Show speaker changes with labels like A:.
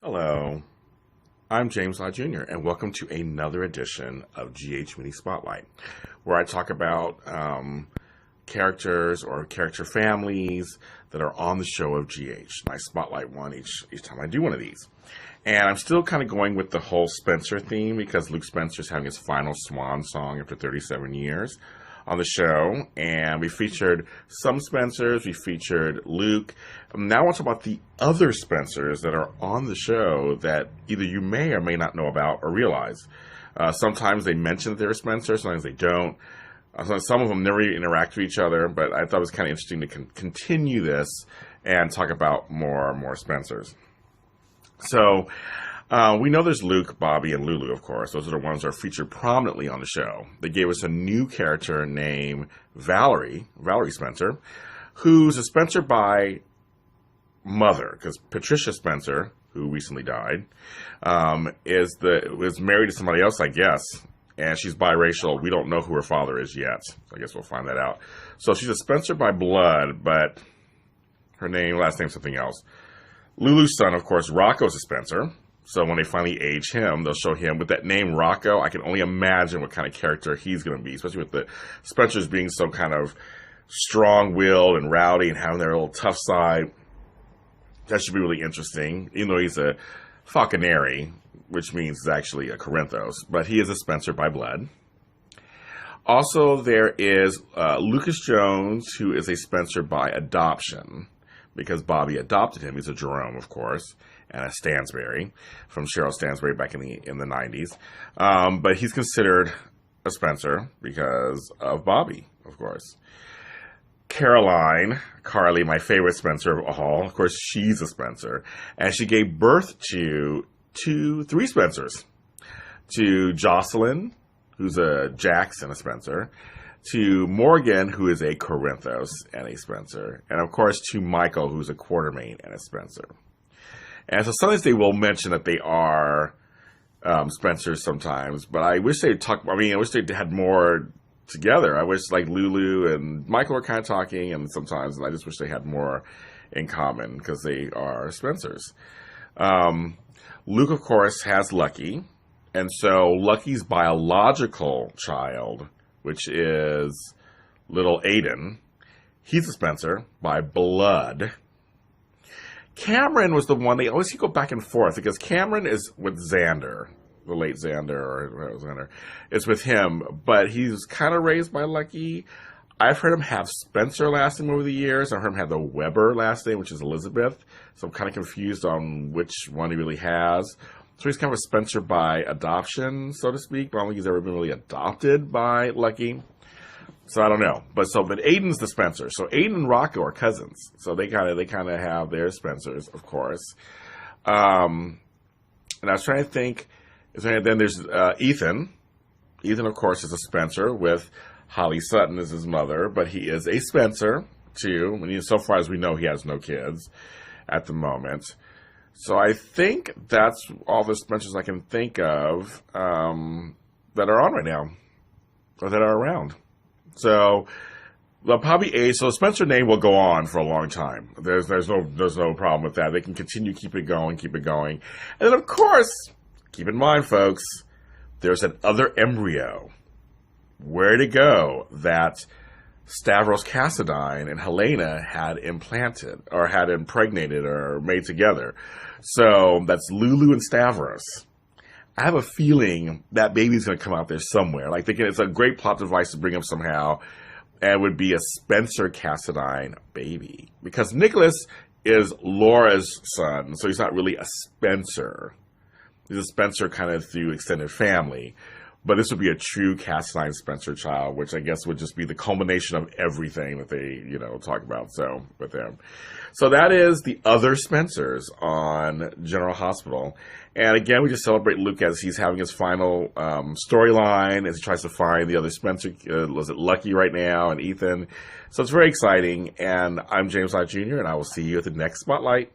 A: Hello, I'm James Law Jr., and welcome to another edition of GH Mini Spotlight, where I talk about characters or character families that are on the show of GH. And I spotlight one each time I do one of these. And I'm still kind of going with the whole Spencer theme because Luke Spencer is having his final swan song after 37 years on the show, and we featured some Spencers, we featured Luke. Now I want to talk about the other Spencers that are on the show that either you may or may not know about or realize. Sometimes they mention that they're Spencer, sometimes they don't. Some of them never even interact with each other, but I thought it was kind of interesting to continue this and talk about more Spencers. So, we know there's Luke, Bobby, and Lulu, of course. Those are the ones that are featured prominently on the show. They gave us a new character named Valerie Spencer, who's a Spencer by mother, because Patricia Spencer, who recently died, was married to somebody else, I guess, and she's biracial. We don't know who her father is yet. I guess we'll find that out. So she's a Spencer by blood, but her last name's something else. Lulu's son, of course, Rocco's a Spencer. So when they finally age him, they'll show him with that name Rocco. I can only imagine what kind of character he's going to be, especially with the Spencers being so kind of strong-willed and rowdy and having their little tough side. That should be really interesting, even though he's a falconeri, which means he's actually a Corinthos. But he is a Spencer by blood. Also, there is Lucas Jones, who is a Spencer by adoption, because Bobby adopted him. He's a Jerome, of course, and a Stansberry from Cheryl Stansberry back in the 90s. But he's considered a Spencer because of Bobby, of course. Carly, my favorite Spencer of all, of course, she's a Spencer. And she gave birth to three Spencers. To Jocelyn, who's a Jax and a Spencer. To Morgan, who is a Corinthos and a Spencer. And, of course, to Michael, who's a Quartermain and a Spencer. And so sometimes they will mention that they are Spencers sometimes, but I wish they'd I wish they had more together. I wish like Lulu and Michael were kind of talking, and sometimes I just wish they had more in common because they are Spencers. Luke, of course, has Lucky, and so Lucky's biological child, which is little Aiden, he's a Spencer by blood. Cameron was the one, they always go back and forth, because Cameron is with Xander, the late Xander, or Xander. It's with him, but he's kind of raised by Lucky. I've heard him have Spencer last name over the years. I've heard him have the Weber last name, which is Elizabeth. So I'm kind of confused on which one he really has. So he's kind of a Spencer by adoption, so to speak, but I don't think he's ever been really adopted by Lucky. So I don't know, but Aiden's the Spencer. So Aiden and Rocco are cousins. So they kind of have their Spencers, of course. And I was trying to think. Then there's Ethan. Ethan, of course, is a Spencer with Holly Sutton as his mother, but he is a Spencer too. So far as we know, he has no kids at the moment. So I think that's all the Spencers I can think of that are on right now, or that are around. So they'll probably age. So the Spencer name will go on for a long time. There's no problem with that. They can continue, keep it going. And then of course, keep in mind, folks, there's an other embryo. Where to go that Stavros Cassadine and Helena had implanted or had impregnated or made together. So that's Lulu and Stavros. I have a feeling that baby's going to come out there somewhere. Like it's a great plot device to bring up somehow, and it would be a Spencer Cassadine baby, because Nicholas is Laura's son, so he's not really a Spencer. He's a Spencer kind of through extended family, but this would be a true Cassadine Spencer child, which I guess would just be the culmination of everything that they talk about. So with them, so that is the other Spencers on General Hospital. And again, we just celebrate Luke as he's having his final storyline as he tries to find the other Spencer. Was it Lucky right now, and Ethan? So it's very exciting. And I'm James Lott Jr., and I will see you at the next Spotlight.